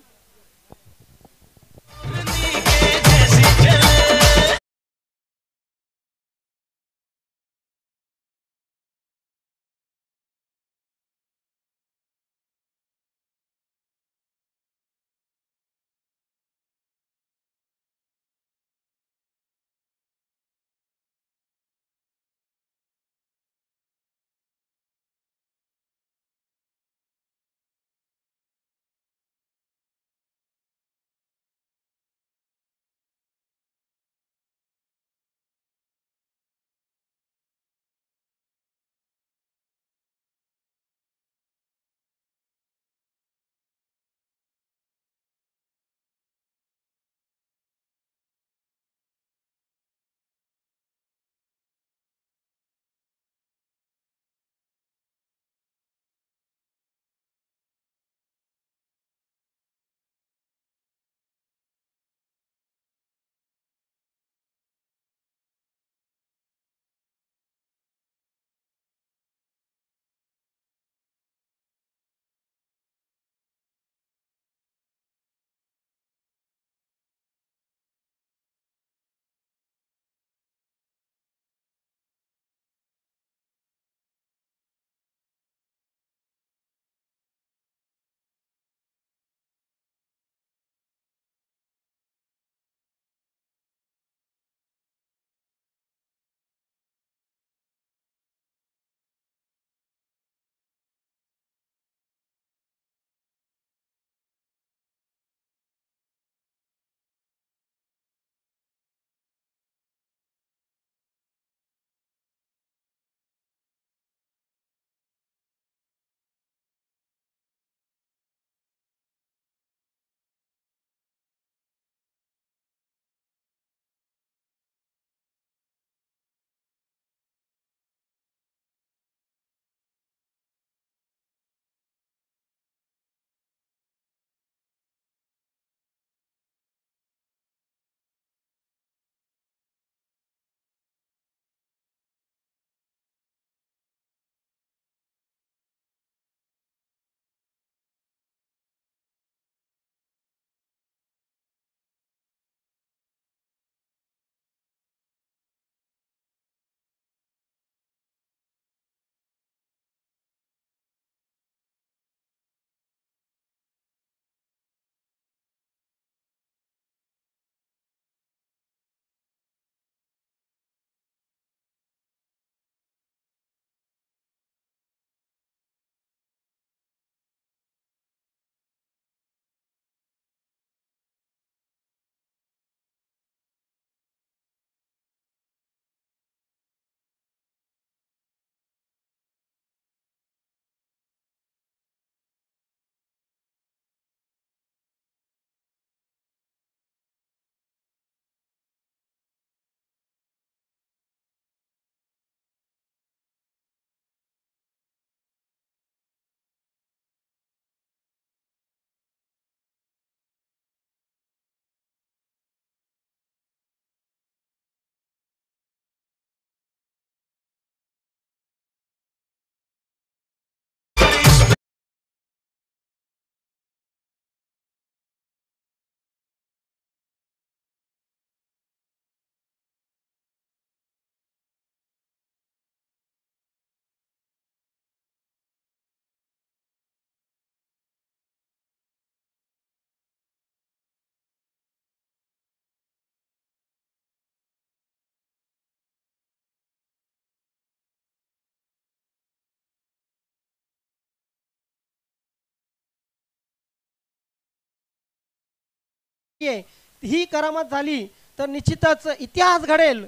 ही करामत झाली तर निश्चितच इतिहास घडेल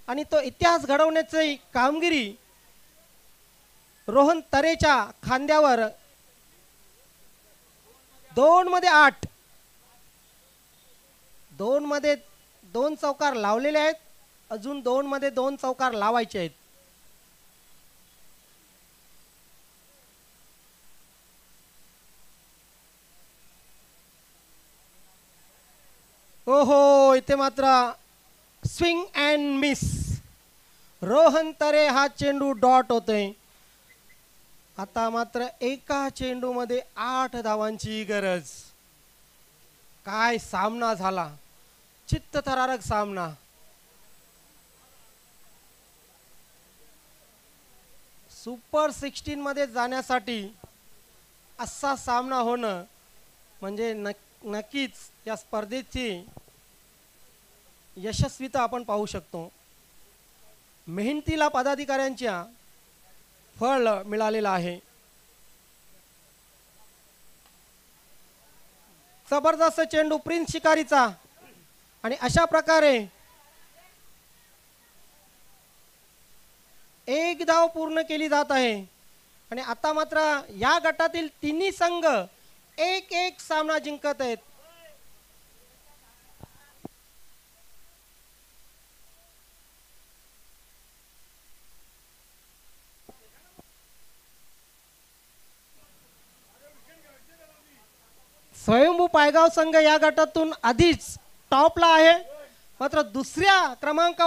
आणि तो इतिहास घडवण्याची कामगिरी रोहन तरेच्या खांद्यावर 2 मध्ये 8 2 मध्ये 2 चौकार लावलेले आहेत. अजून 2 मध्ये 2 चौकार लावायचे आहेत. ओहो, इथे मात्र स्विंग अँड मिस. रोहन तरे हा चेंडू डॉट होतोय. आता मात्र एका चेंडूमध्ये 8 धावांची गरज. काय सामना झाला, चित्तथरारक सामना. सुपर 16 मध्ये जाण्यासाठी असा सामना होणं म्हणजे नक्कीच या स्पर्धेची यशस्वीता आपण पाहू शकतो. मेहनतीला पदाधिकाऱ्यांच्या फळ मिळालेलं आहे. जबरदस्त चेंडू प्रिन्स शिकारीचा आणि अशा प्रकारे एक धाव पूर्ण केली जात आहे. आणि आता मात्र या गटातील तिन्ही संघ 1-1 सामना जिंकत आहेत. स्वयंभू पायगाव संघ या गटातून आधीच टॉपला आहे, मात्र दुसऱ्या क्रमांकावर